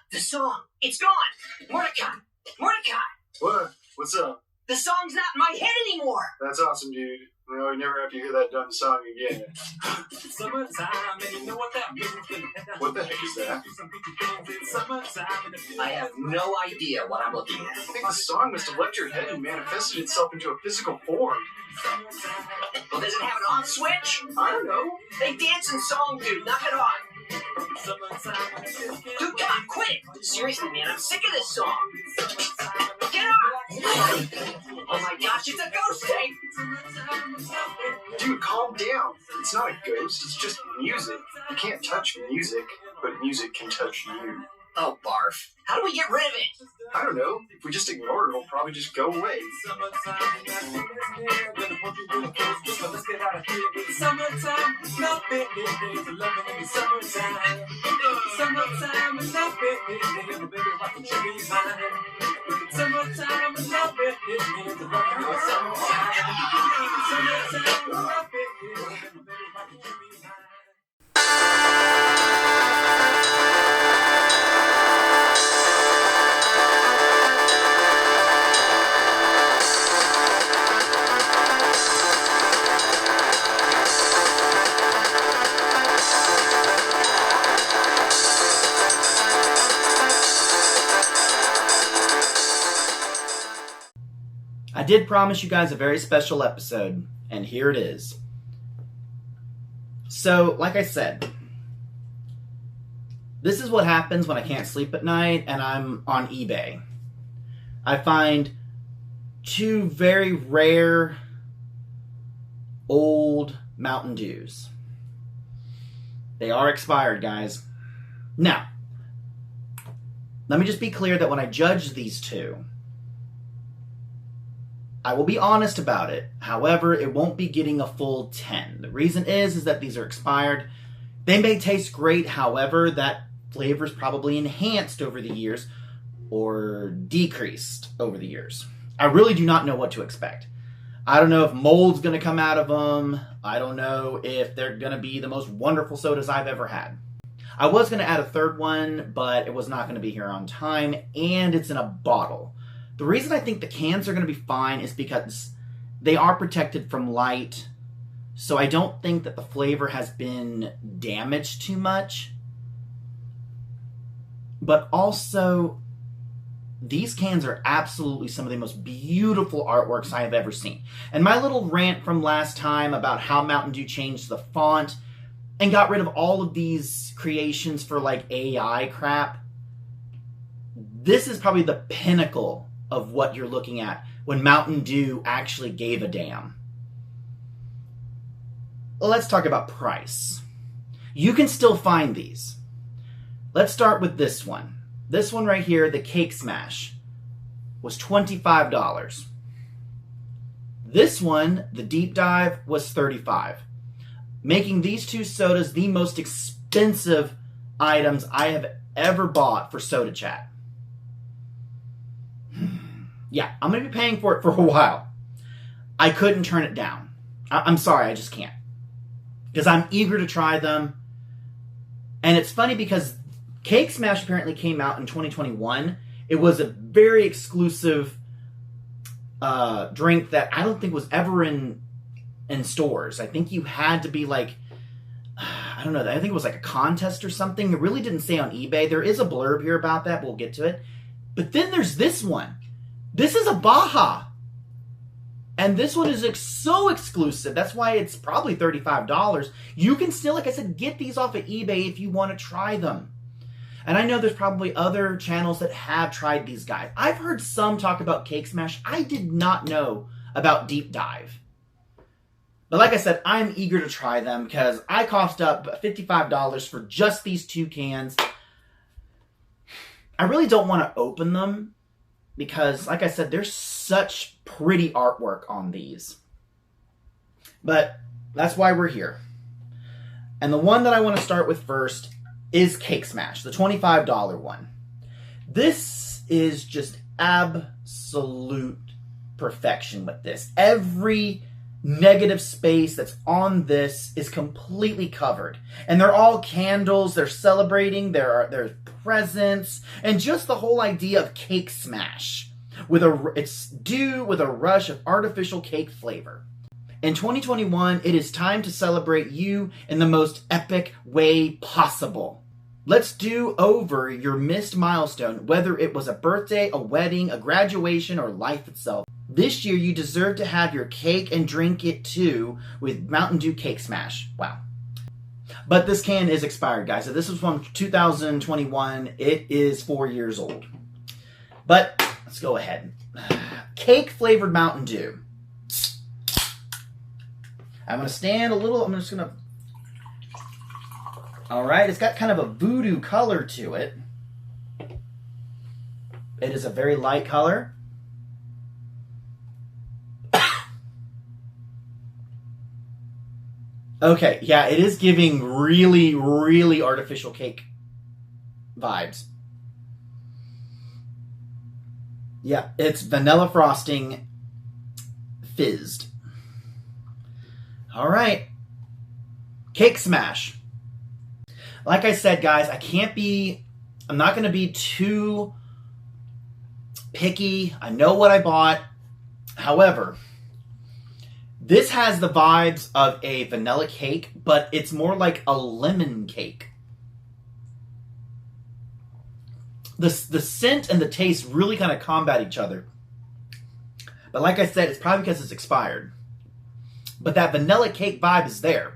The song, it's gone. Mordecai. What? What's up? The song's not in my head anymore. That's awesome, dude. No, you never have to hear that dumb song again. Summertime, and you know what that means. What the heck is that? I have no idea what I'm looking at. I think the song must have left your head and manifested itself into a physical form. Well, does it have an on switch? I don't know. They dance and song, dude. Knock it off. Dude, come on, quit it. Seriously, man, I'm sick of this song. Get off! Oh my gosh, it's a ghost tape! Dude, calm down. It's not a ghost, it's just music. You can't touch music, but music can touch you. Oh, barf. How do we get rid of it? I don't know. If we just ignore it, it'll probably just go away. I did promise you guys a very special episode, and here it is. So, like I said, this is what happens when I can't sleep at night and I'm on eBay. I find two very rare old Mountain Dews. They are expired, guys. Now, let me just be clear that when I judge these two, I will be honest about it. However, it won't be getting a full 10. The reason is that these are expired. They may taste great, however, that flavor is probably enhanced over the years or decreased over the years. I really do not know what to expect. I don't know if mold's going to come out of them. I don't know if they're going to be the most wonderful sodas I've ever had. I was going to add a third one, but it was not going to be here on time, and it's in a bottle. The reason I think the cans are going to be fine is because they are protected from light, so I don't think that the flavor has been damaged too much. But also, these cans are absolutely some of the most beautiful artworks I have ever seen. And my little rant from last time about how Mountain Dew changed the font and got rid of all of these creations for like AI crap, this is probably the pinnacle of what you're looking at when Mountain Dew actually gave a damn. Let's talk about price. You can still find these. Let's start with this one. This one right here, the Cake Smash, was $25. This one, the Deep Dive, was $35. Making these two sodas the most expensive items I have ever bought for Soda Chat. Yeah, I'm going to be paying for it for a while. I couldn't turn it down. I'm sorry, I just can't. Because I'm eager to try them. And it's funny because Cake Smash apparently came out in 2021. It was a very exclusive drink that I don't think was ever in stores. I think you had to be like, I don't know, I think it was like a contest or something. It really didn't say on eBay. There is a blurb here about that. We'll get to it. But then there's this one. This is a Baja. And this one is so exclusive. That's why it's probably $35. You can still, like I said, get these off of eBay if you want to try them. And I know there's probably other channels that have tried these guys. I've heard some talk about Cake Smash. I did not know about Deep Dive. But like I said, I'm eager to try them because I coughed up $55 for just these two cans. I really don't want to open them because, like I said, there's such pretty artwork on these. But that's why we're here. And the one that I want to start with first is Cake Smash, the $25 one. This is just absolute perfection with this. Every negative space that's on this is completely covered. And they're all candles. They're celebrating. There's presents, and just the whole idea of cake smash. It's due with a rush of artificial cake flavor. In 2021, it is time to celebrate you in the most epic way possible. Let's do over your missed milestone, whether it was a birthday, a wedding, a graduation, or life itself. This year, you deserve to have your cake and drink it too with Mountain Dew Cake Smash. Wow. But this can is expired, guys. So this was from 2021. It is 4 years old. But let's go ahead. Cake flavored Mountain Dew. I'm going to stand a little. I'm just going to... All right. It's got kind of a voodoo color to it. It is a very light color. Okay. Yeah, it is giving really, really artificial cake vibes. Yeah, it's vanilla frosting fizzed. All right. Cake Smash. Like I said, guys, I'm not going to be too picky. I know what I bought. However, this has the vibes of a vanilla cake, but it's more like a lemon cake. The scent and the taste really kind of combat each other. But like I said, it's probably because it's expired. But that vanilla cake vibe is there.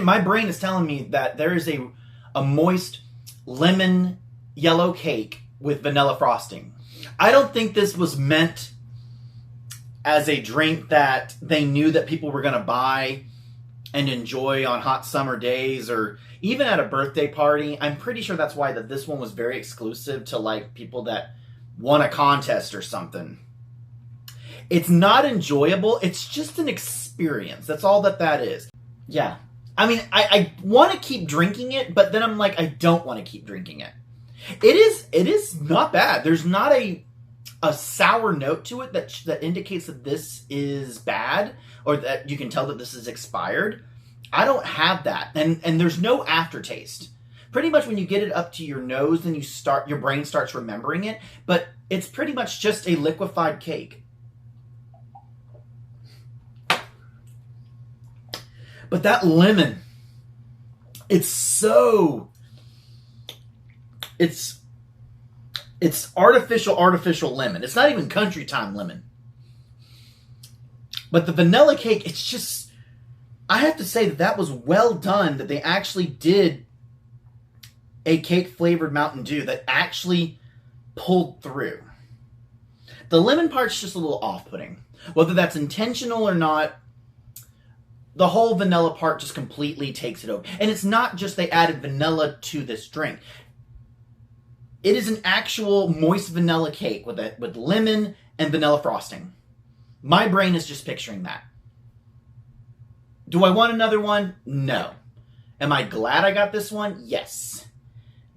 My brain is telling me that there is a moist lemon yellow cake with vanilla frosting. I don't think this was meant as a drink that they knew that people were going to buy and enjoy on hot summer days or even at a birthday party. I'm pretty sure that's why this one was very exclusive to like people that won a contest or something. It's not enjoyable. It's just an experience. That's all that is. Yeah. I mean, I want to keep drinking it, but then I'm like, I don't want to keep drinking it. It is not bad. There's not a sour note to it that indicates that this is bad or that you can tell that this is expired. I don't have that. And there's no aftertaste. Pretty much when you get it up to your nose, then your brain starts remembering it, but it's pretty much just a liquefied cake. But that lemon, it's artificial lemon. It's not even country time lemon. But the vanilla cake, it's just, I have to say that was well done, that they actually did a cake flavored Mountain Dew that actually pulled through. The lemon part's just a little off-putting. Whether that's intentional or not, the whole vanilla part just completely takes it over. And it's not just they added vanilla to this drink. It is an actual moist vanilla cake with lemon and vanilla frosting. My brain is just picturing that. Do I want another one? No. Am I glad I got this one? Yes.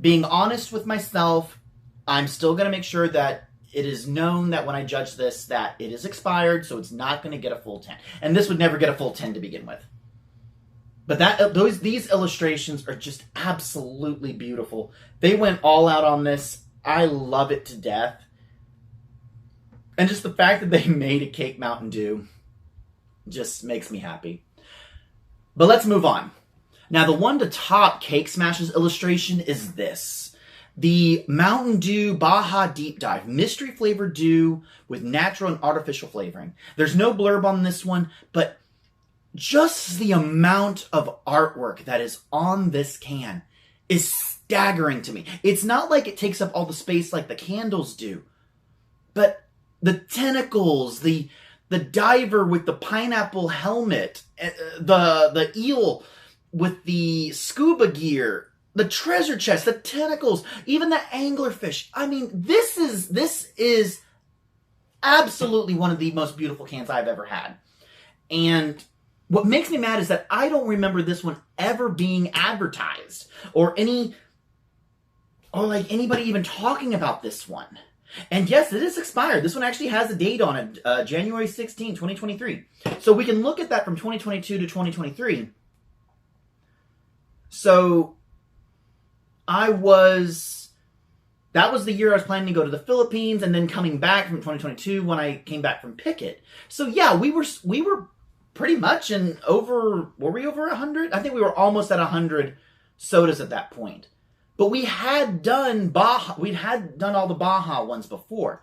Being honest with myself, I'm still going to make sure that it is known that when I judge this, that it is expired, so it's not going to get a full 10. And this would never get a full 10 to begin with. But these illustrations are just absolutely beautiful. They went all out on this. I love it to death. And just the fact that they made a cake Mountain Dew just makes me happy. But let's move on. Now, the one to top Cake Smash's illustration is this. The Mountain Dew Baja Deep Dive, mystery flavored dew with natural and artificial flavoring. There's no blurb on this one, but just the amount of artwork that is on this can is staggering to me. It's not like it takes up all the space like the candles do, but the tentacles, the diver with the pineapple helmet, the eel with the scuba gear, the treasure chest, the tentacles, even the anglerfish. I mean, this is absolutely one of the most beautiful cans I've ever had. And what makes me mad is that I don't remember this one ever being advertised or anybody even talking about this one. And yes, it is expired. This one actually has a date on it, January 16, 2023. So we can look at that from 2022 to 2023. So that was the year I was planning to go to the Philippines, and then coming back from 2022 when I came back from Pickett. So yeah, we were pretty much were we over 100? I think we were almost at 100 sodas at that point. But we had done all the Baja ones before.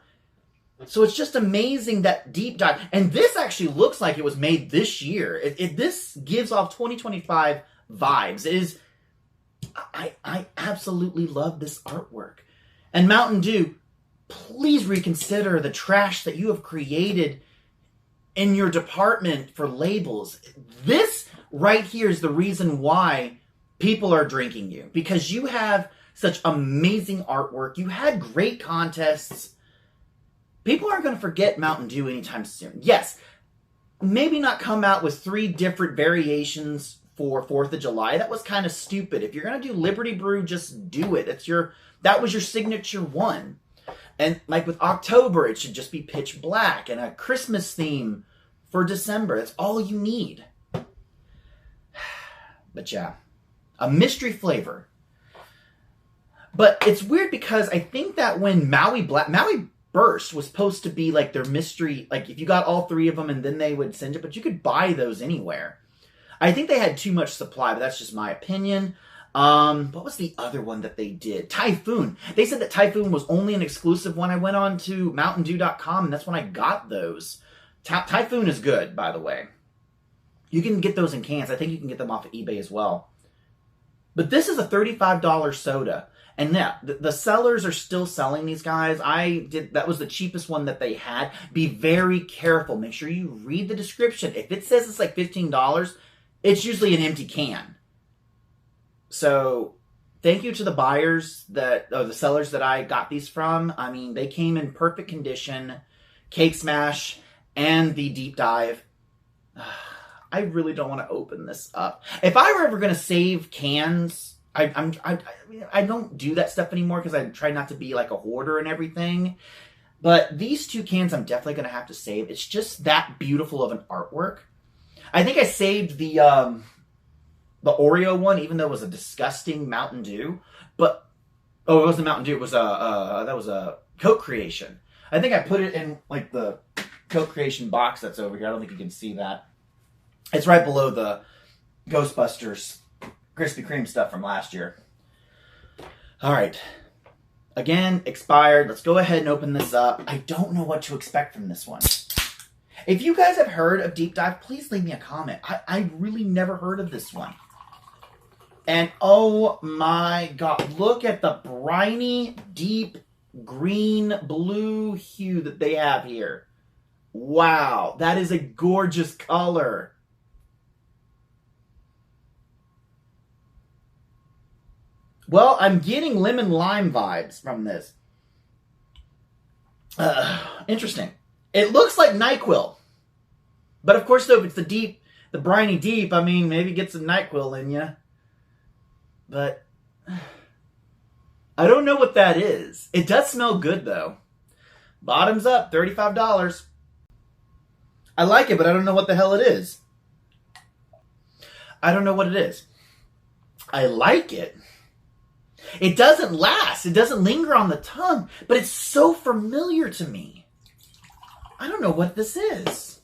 So it's just amazing that deep dive. And this actually looks like it was made this year. This gives off 2025 vibes. It is, I absolutely love this artwork. And Mountain Dew, please reconsider the trash that you have created in your department for labels. This right here is the reason why people are drinking you. Because you have such amazing artwork. You had great contests. People aren't going to forget Mountain Dew anytime soon. Yes, maybe not come out with 3 different variations for 4th of July. That was kind of stupid. If you're going to do Liberty Brew, just do it. That was your signature one. And like with October, it should just be pitch black and a Christmas theme for December. That's all you need. But yeah, a mystery flavor. But it's weird because I think that when Maui Burst was supposed to be like their mystery, like if you got all 3 of them and then they would send it, but you could buy those anywhere. I think they had too much supply, but that's just my opinion. What was the other one that they did? Typhoon. They said that Typhoon was only an exclusive when I went on to MountainDew.com, and that's when I got those. Typhoon is good, by the way. You can get those in cans. I think you can get them off of eBay as well. But this is a $35 soda. And yeah, the sellers are still selling these guys. That was the cheapest one that they had. Be very careful. Make sure you read the description. If it says it's like $15, it's usually an empty can. So thank you to the buyers the sellers that I got these from. I mean, they came in perfect condition. Cake Smash and the Deep Dive. I really don't want to open this up. If I were ever going to save cans, I don't do that stuff anymore because I try not to be like a hoarder and everything. But these 2 cans I'm definitely going to have to save. It's just that beautiful of an artwork. I think I saved the Oreo one, even though it was a disgusting Mountain Dew. But it wasn't Mountain Dew. It was that was a Coke Creation. I think I put it in like the Coke Creation box that's over here. I don't think you can see that. It's right below the Ghostbusters Krispy Kreme stuff from last year. All right. Again, expired. Let's go ahead and open this up. I don't know what to expect from this one. If you guys have heard of Deep Dive, please leave me a comment. I really never heard of this one. And oh my God, look at the briny, deep green, blue hue that they have here. Wow, that is a gorgeous color. Well, I'm getting lemon lime vibes from this. Interesting. It looks like NyQuil. But of course, though, if it's the briny deep, I mean, maybe get some NyQuil in you. But I don't know what that is. It does smell good, though. Bottoms up, $35. I like it, but I don't know what the hell it is. I don't know what it is. I like it. It doesn't last. It doesn't linger on the tongue, but it's so familiar to me. I don't know what this is.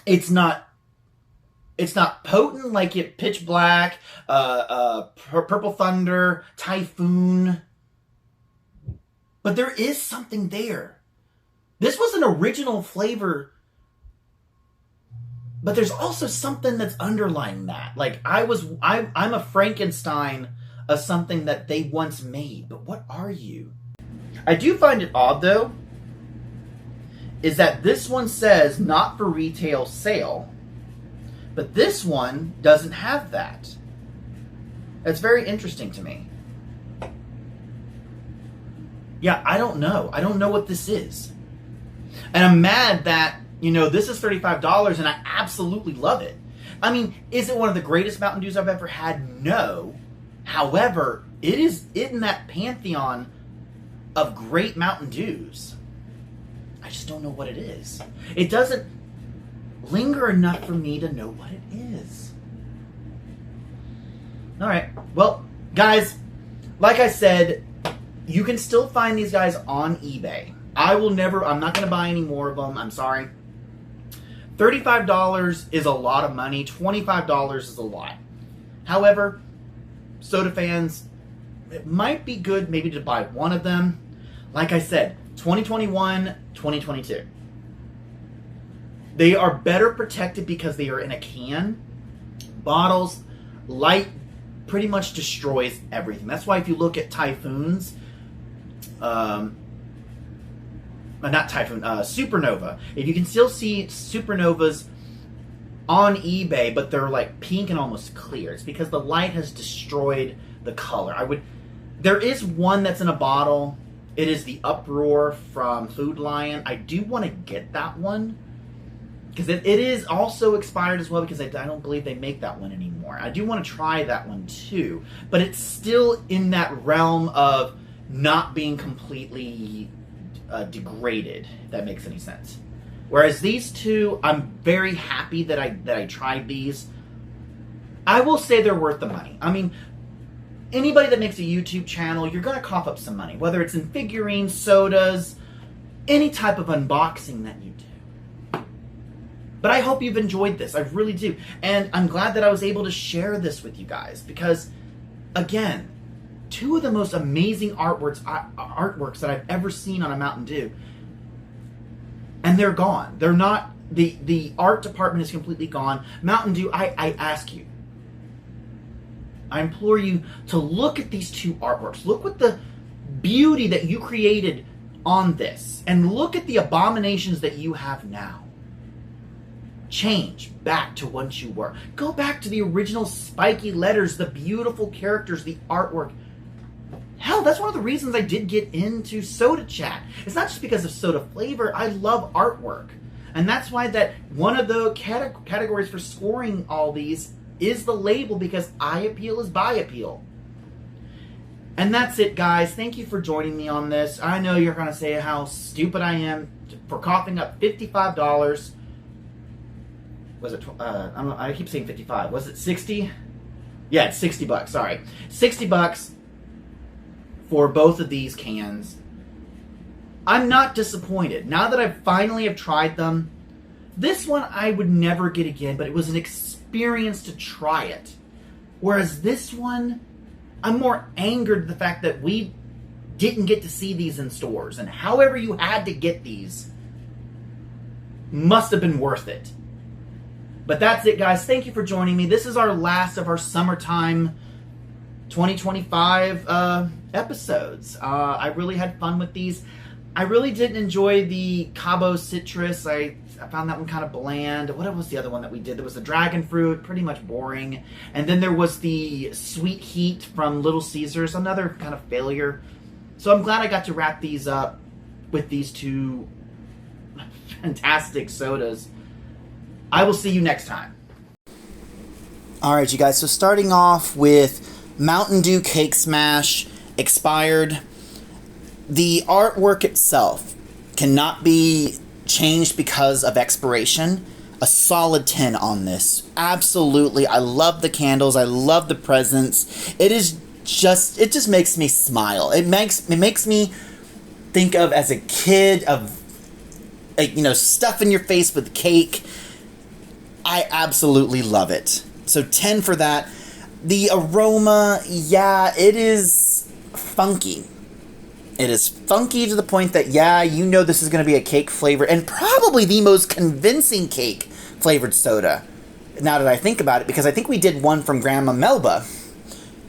It's not potent like it Pitch Black, Purple Thunder, Typhoon. But there is something there. This was an original flavor, but there's also something that's underlying that. Like I'm a Frankenstein of something that they once made, but what are you? I do find it odd, though, is that this one says not for retail sale, but this one doesn't have that. That's very interesting to me. Yeah, I don't know. I don't know what this is. And I'm mad that, this is $35 and I absolutely love it. I mean, is it one of the greatest Mountain Dews I've ever had? No. However, it is in that pantheon of great Mountain Dews. I just don't know what it is. It doesn't linger enough for me to know what it is. All right. Well, guys, like I said, you can still find these guys on eBay. I'm not going to buy any more of them. I'm sorry. $35 is a lot of money. $25 is a lot. However, soda fans, it might be good maybe to buy one of them. Like I said, 2021, 2022. They are better protected because they are in a can. Bottles, light pretty much destroys everything. That's why if you look at Typhoons, Supernova. If you can still see Supernovas on eBay, but they're like pink and almost clear, it's because the light has destroyed the color. There is one that's in a bottle. It is the Uproar from Food Lion. I do want to get that one because it is also expired as well, because I don't believe they make that one anymore. I do want to try that one too, but it's still in that realm of not being completely degraded, if that makes any sense. Whereas these two, I'm very happy that I tried these. I will say they're worth the money. I mean, anybody that makes a YouTube channel, you're going to cough up some money, whether it's in figurines, sodas, any type of unboxing that you do. But I hope you've enjoyed this. I really do. And I'm glad that I was able to share this with you guys because, again, two of the most amazing artworks that I've ever seen on a Mountain Dew. And they're gone. They're not, the art department is completely gone. Mountain Dew, I ask you, I implore you to look at these two artworks. Look at the beauty that you created on this. And look at the abominations that you have now. Change back to what you were. Go back to the original spiky letters, the beautiful characters, the artwork. Hell, that's one of the reasons I did get into Soda Chat. It's not just because of soda flavor. I love artwork. And that's why that one of the categories for scoring all these is the label, because eye appeal is buy appeal. And that's it, guys. Thank you for joining me on this. I know you're going to say how stupid I am for coughing up $55. Was it, I keep saying 55. Was it 60? Yeah, it's $60. Sorry. $60 for both of these cans. I'm not disappointed. Now that I finally have tried them, this one I would never get again, but it was an experience to try it. Whereas this one, I'm more angered at the fact that we didn't get to see these in stores. And however you had to get these must have been worth it. But that's it, guys. Thank you for joining me. This is our last of our summertime 2025 episodes. I really had fun with these. I really didn't enjoy the Cabo Citrus. I found that one kind of bland. What was the other one that we did? There was the Dragon Fruit, pretty much boring. And then there was the Sweet Heat from Little Caesars, another kind of failure. So I'm glad I got to wrap these up with these two fantastic sodas. I will see you next time. All right, you guys. So starting off with Mountain Dew Cake Smash, expired. The artwork itself cannot be changed because of expiration. A solid 10 on this. Absolutely. I love the candles. I love the presents. It just makes me smile. It makes me think of as a kid of, stuff in your face with cake. I absolutely love it. So 10 for that. The aroma, yeah, it is funky. It is funky to the point that, this is going to be a cake flavor, and probably the most convincing cake flavored soda, now that I think about it, because I think we did one from Grandma Melba.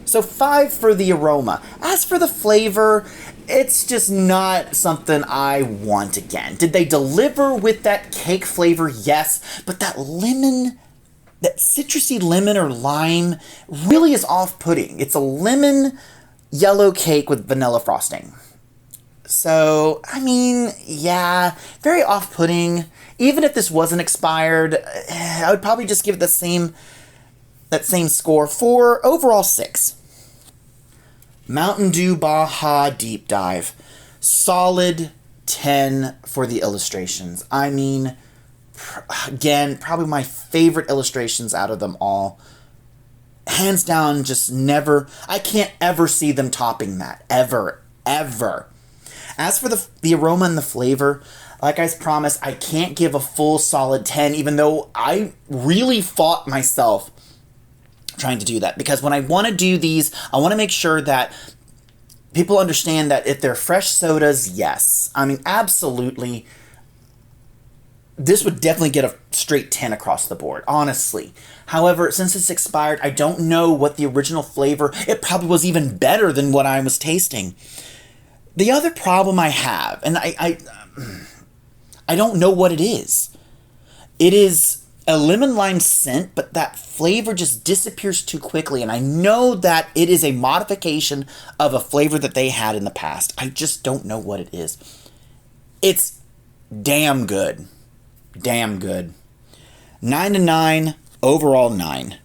So 5 for the aroma. As for the flavor, it's just not something I want again. Did they deliver with that cake flavor? Yes, but that lemon, that citrusy lemon or lime really is off-putting. It's a lemon yellow cake with vanilla frosting. So, very off-putting. Even if this wasn't expired, I would probably just give it that same score for overall 6. Mountain Dew Baja Deep Dive. Solid 10 for the illustrations. Again, probably my favorite illustrations out of them all. hands down, just never, I can't ever see them topping that. Ever. As for the aroma and the flavor, like I promised, I can't give a full solid 10, even though I really fought myself trying to do that. Because when I want to do these, I want to make sure that people understand that if they're fresh sodas, yes. I mean, absolutely. This would definitely get a straight 10 across the board, honestly. However, since it's expired, I don't know what the original flavor, it probably was even better than what I was tasting. The other problem I have, and I don't know what it is. It is a lemon lime scent, but that flavor just disappears too quickly. And I know that it is a modification of a flavor that they had in the past. I just don't know what it is. It's damn good. Damn good. 9 to 9, overall 9.